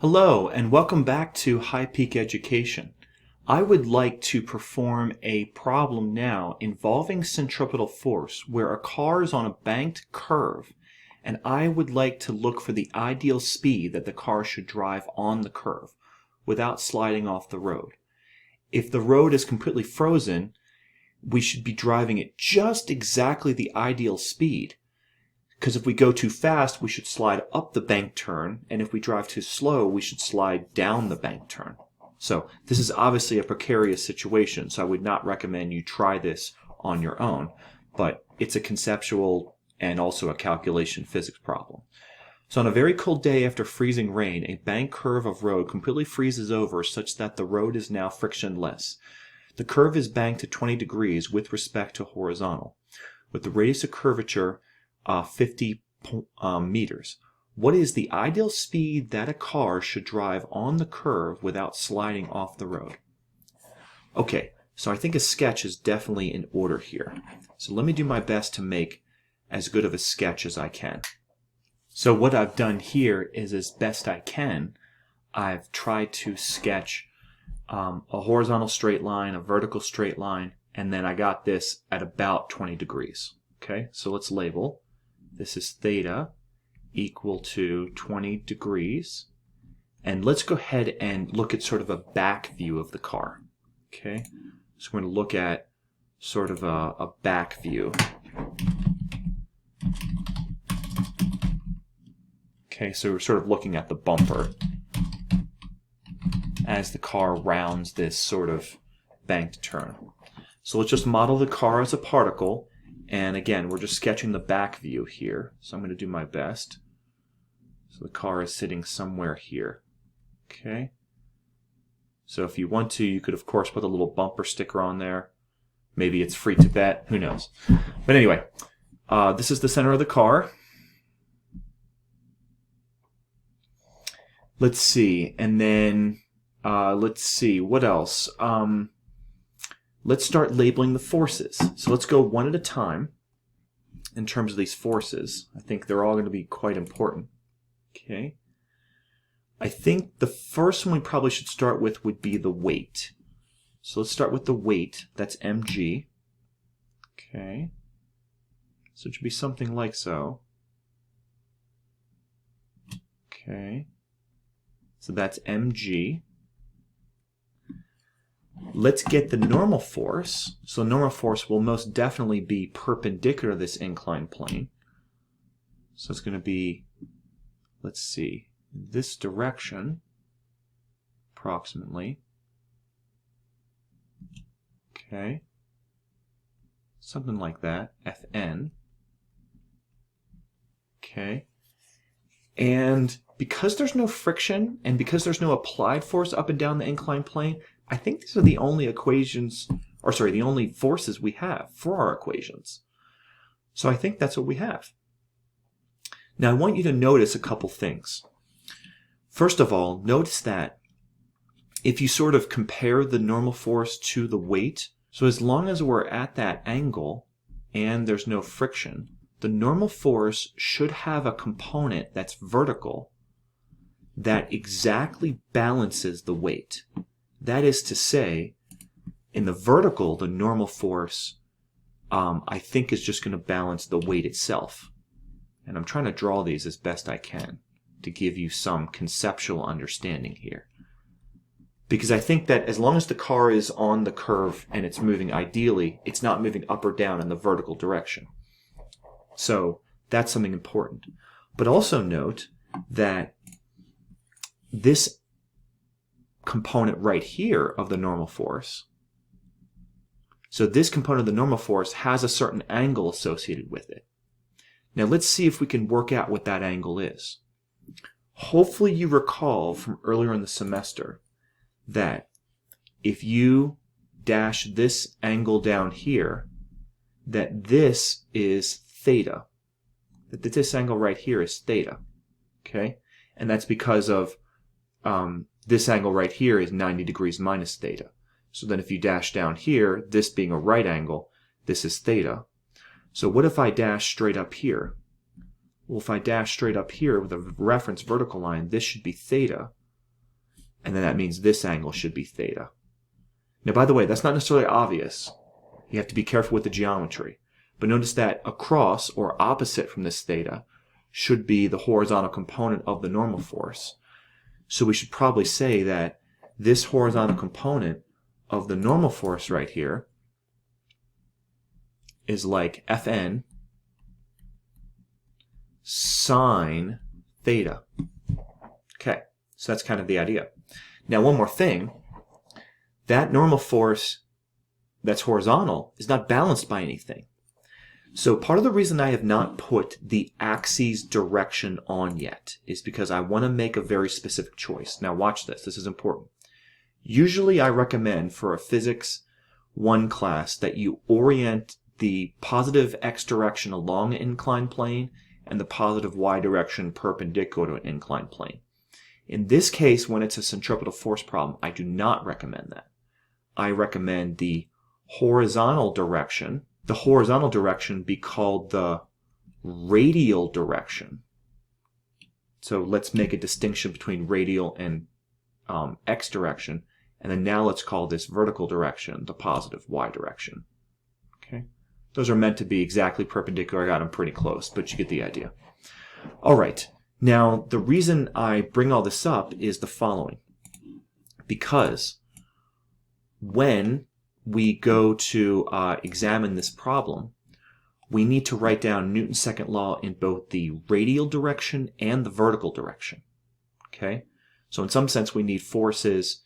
Hello and welcome back to High Peak Education. I would like to perform a problem now involving centripetal force where a car is on a banked curve and I would like to look for the ideal speed that the car should drive on the curve without sliding off the road. If the road is completely frozen, we should be driving at just exactly the ideal speed. Because if we go too fast, we should slide up the bank turn, and if we drive too slow, we should slide down the bank turn. So this is obviously a precarious situation, so I would not recommend you try this on your own, but it's a conceptual and also a calculation physics problem. So on a very cold day after freezing rain, a bank curve of road completely freezes over such that the road is now frictionless. The curve is banked at 20 degrees with respect to horizontal, with the radius of curvature 50 meters. What is the ideal speed that a car should drive on the curve without sliding off the road? Okay, so I think a sketch is definitely in order here. So let me do my best to make as good of a sketch as I can. So what I've done here is, as best I can, I've tried to sketch a horizontal straight line, a vertical straight line, and then I got this at about 20 degrees. Okay, so let's label. This is theta equal to 20 degrees. And let's go ahead and look at sort of a back view of the car. Okay, so we're going to look at sort of a back view. Okay, so we're sort of looking at the bumper as the car rounds this sort of banked turn. So let's just model the car as a particle. And again, we're just sketching the back view here. So I'm going to do my best. So the car is sitting somewhere here. Okay. So if you want to, you could of course put a little bumper sticker on there. Maybe it's free to bet. Who knows? But anyway, this is the center of the car. Let's see. And then let's see. What else? Let's start labeling the forces. So let's go one at a time in terms of these forces. I think they're all going to be quite important. Okay. I think the first one we probably should start with would be the weight. So let's start with the weight. That's mg. Okay. So it should be something like so. Okay. So that's mg. Let's get the normal force. So normal force will most definitely be perpendicular to this inclined plane. So it's going to be, let's see, this direction, approximately. Okay. Something like that, Fn. Okay. And because there's no friction, and because there's no applied force up and down the inclined plane, I think these are the only equations, or sorry, the only forces we have for our equations. So I think that's what we have. Now I want you to notice a couple things. First of all, notice that if you sort of compare the normal force to the weight, so as long as we're at that angle and there's no friction, the normal force should have a component that's vertical that exactly balances the weight. That is to say, in the vertical, the normal force, I think, is just going to balance the weight itself. And I'm trying to draw these as best I can to give you some conceptual understanding here. Because I think that as long as the car is on the curve and it's moving ideally, it's not moving up or down in the vertical direction. So that's something important. But also note that this component right here of the normal force, so this component of the normal force has a certain angle associated with it. Now let's see if we can work out what that angle is. Hopefully you recall from earlier in the semester that if you dash this angle down here, that this is theta. That this angle right here is theta. Okay? And that's because of this angle right here is 90 degrees minus theta. So then if you dash down here, this being a right angle, this is theta. So what if I dash straight up here? Well, if I dash straight up here with a reference vertical line, this should be theta. And then that means this angle should be theta. Now, by the way, that's not necessarily obvious. You have to be careful with the geometry. But notice that across, or opposite from this theta, should be the horizontal component of the normal force. So we should probably say that this horizontal component of the normal force right here is like Fn sine theta. Okay, so that's kind of the idea. Now, one more thing. That normal force that's horizontal is not balanced by anything. So part of the reason I have not put the axis direction on yet is because I want to make a very specific choice. Now watch this. This is important. Usually I recommend for a Physics 1 class that you orient the positive x direction along an inclined plane and the positive y direction perpendicular to an inclined plane. In this case, when it's a centripetal force problem, I do not recommend that. I recommend the horizontal direction be called the radial direction. So let's make a distinction between radial and x direction, and then now let's call this vertical direction the positive y direction. Okay, those are meant to be exactly perpendicular. I got them pretty close, but you get the idea. All right, now the reason I bring all this up is the following. Because when we go to examine this problem, we need to write down Newton's second law in both the radial direction and the vertical direction. Okay? So in some sense, we need forces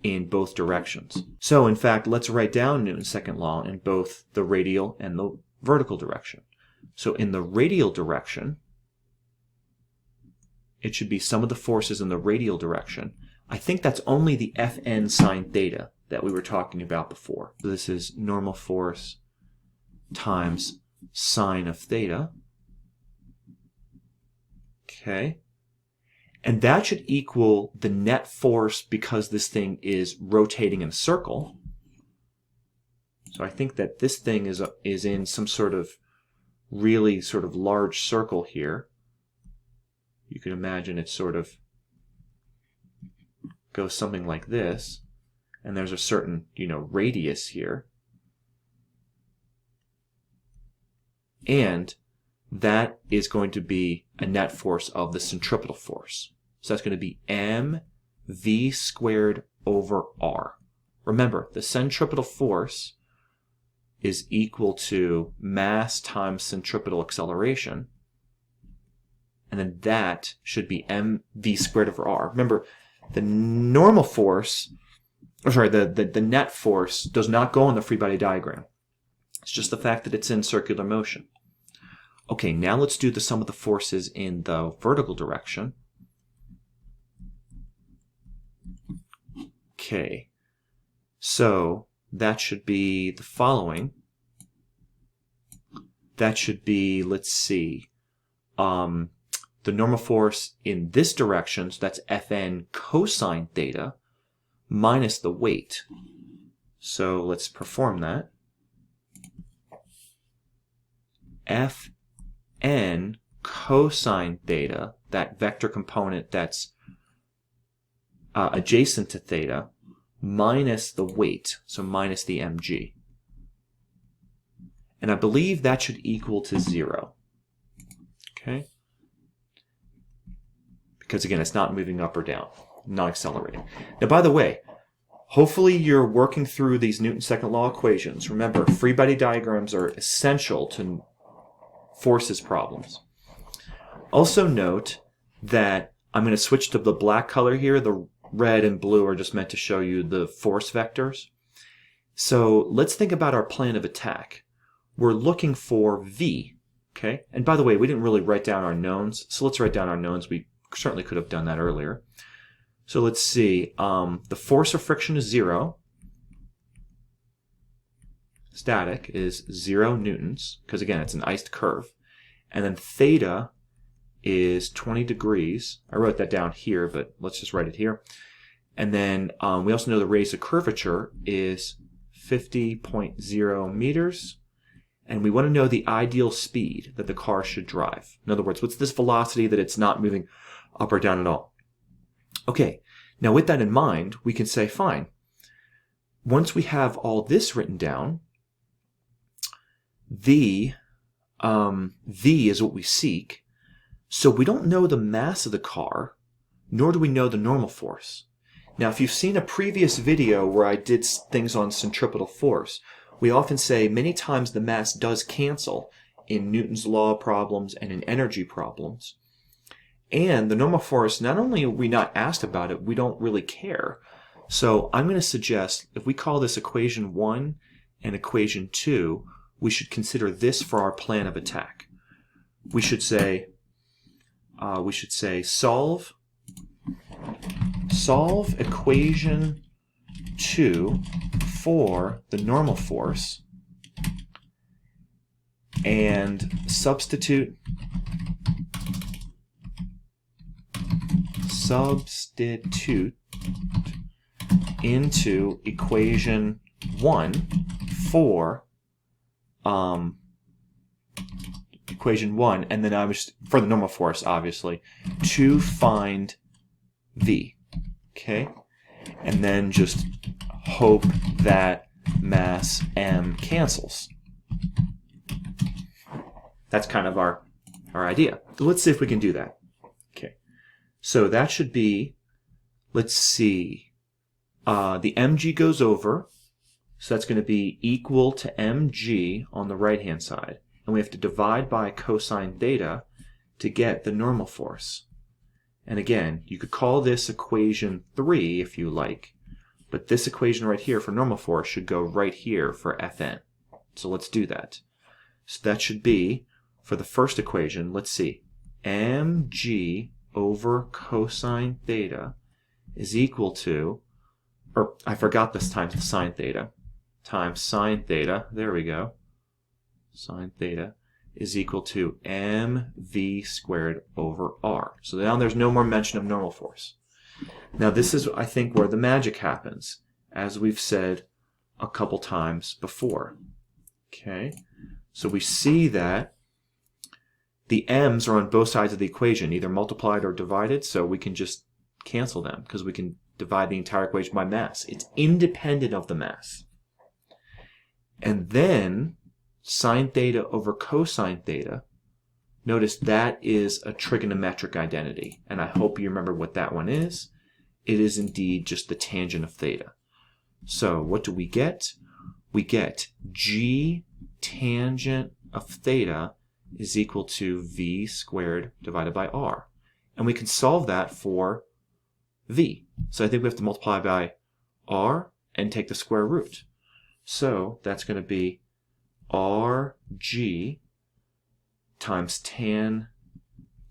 in both directions. So in fact, let's write down Newton's second law in both the radial and the vertical direction. So in the radial direction, it should be sum of the forces in the radial direction. I think that's only the Fn sine theta that we were talking about before. So this is normal force times sine of theta. Okay. And that should equal the net force because this thing is rotating in a circle. So I think that this thing is in some sort of really sort of large circle here. You can imagine it sort of goes something like this. And there's a certain, radius here. And that is going to be a net force of the centripetal force. So that's going to be mv squared over r. Remember, the centripetal force is equal to mass times centripetal acceleration. And then that should be mv squared over r. Remember, the normal force, the net force does not go on the free body diagram. It's just the fact that it's in circular motion. Okay, now let's do the sum of the forces in the vertical direction. Okay, so that should be the following. That should be, let's see, the normal force in this direction, so that's Fn cosine theta, minus the weight. So let's perform that. Fn cosine theta, that vector component that's adjacent to theta, minus the weight, so minus the mg. And I believe that should equal to 0. Okay? Because again, it's not moving up or down, not accelerating. Now, by the way, hopefully you're working through these Newton's second law equations. Remember, free body diagrams are essential to forces problems. Also note that I'm going to switch to the black color here. The red and blue are just meant to show you the force vectors. So let's think about our plan of attack. We're looking for V, okay? And by the way, we didn't really write down our knowns, so let's write down our knowns. We certainly could have done that earlier. So let's see. The force of friction is 0. Static is 0 newtons, because again, it's an iced curve. And then theta is 20 degrees. I wrote that down here, but let's just write it here. And then we also know the radius of curvature is 50.0 meters. And we want to know the ideal speed that the car should drive. In other words, what's this velocity that it's not moving up or down at all? Okay, Now with that in mind, we can say, fine, once we have all this written down, V is what we seek. So we don't know the mass of the car, nor do we know the normal force. Now, if you've seen a previous video where I did things on centripetal force, we often say many times the mass does cancel in Newton's law problems and in energy problems. And the normal force, not only are we not asked about it, we don't really care. So I'm going to suggest if we call this equation 1 and equation 2, we should consider this for our plan of attack. We should say solve equation 2 for the normal force and substitute into equation 1 for equation 1, and then I was for the normal force, obviously, to find V. Okay? And then just hope that mass m cancels. That's kind of our idea. So let's see if we can do that. Okay. So that should be, let's see, the mg goes over, so that's going to be equal to mg on the right-hand side. And we have to divide by cosine theta to get the normal force. And again, you could call this equation 3 if you like, but this equation right here for normal force should go right here for Fn. So let's do that. So that should be, for the first equation, let's see, mg over cosine theta is equal to, or I forgot this times the sine theta, times sine theta, there we go, sine theta is equal to mv squared over r. So now there's no more mention of normal force. Now this is, I think, where the magic happens, as we've said a couple times before. Okay, so we see that the m's are on both sides of the equation, either multiplied or divided, so we can just cancel them because we can divide the entire equation by mass. It's independent of the mass. And then sine theta over cosine theta, notice that is a trigonometric identity, and I hope you remember what that one is. It is indeed just the tangent of theta. So what do we get? We get g tangent of theta is equal to v squared divided by r. And we can solve that for v. So I think we have to multiply by r and take the square root. So that's going to be rg times tan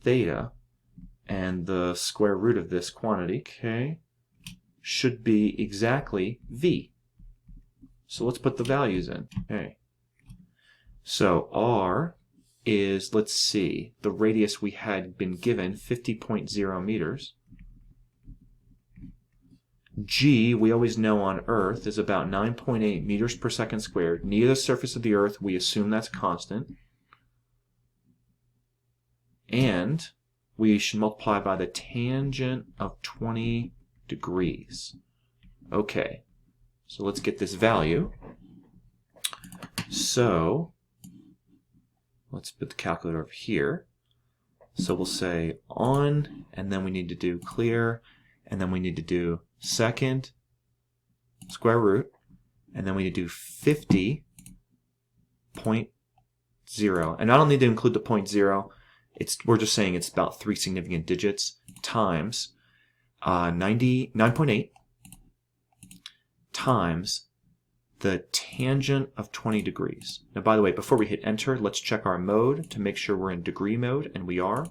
theta, and the square root of this quantity, okay, should be exactly v. So let's put the values in. Okay. So r is, let's see, the radius we had been given, 50.0 meters. G, we always know on Earth, is about 9.8 meters per second squared. Near the surface of the Earth, we assume that's constant. And we should multiply by the tangent of 20 degrees. Okay, so let's get this value. So let's put the calculator over here. So we'll say on, and then we need to do clear, and then we need to do second square root, and then we need to do 50.0. And I don't need to include the 0.0. We're just saying it's about 3 significant digits times 9.8 times the tangent of 20 degrees. Now, by the way, before we hit enter, let's check our mode to make sure we're in degree mode, and we are.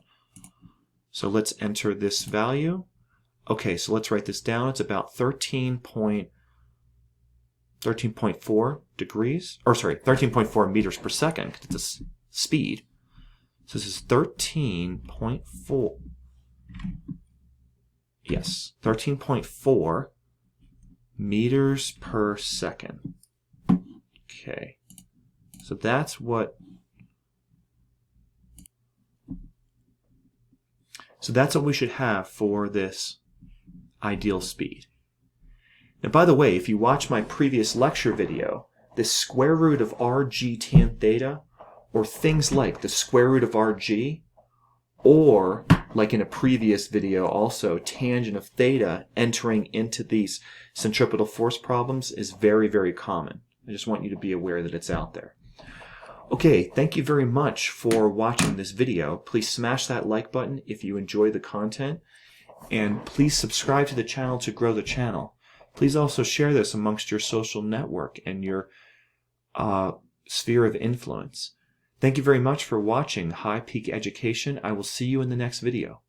So let's enter this value. Okay, so let's write this down. It's about 13.4 degrees, or sorry, 13.4 meters per second, because it's a speed. So this is 13.4. Yes, 13.4 meters per second. Okay, so that's what we should have for this ideal speed. Now, by the way, if you watch my previous lecture video, the square root of rg tan theta, or things like the square root of rg, or like in a previous video also, tangent of theta entering into these centripetal force problems is very, very common. I just want you to be aware that it's out there. Okay, thank you very much for watching this video. Please smash that like button if you enjoy the content, and please subscribe to the channel to grow the channel. Please also share this amongst your social network and your sphere of influence. Thank you very much for watching High Peak Education. I will see you in the next video.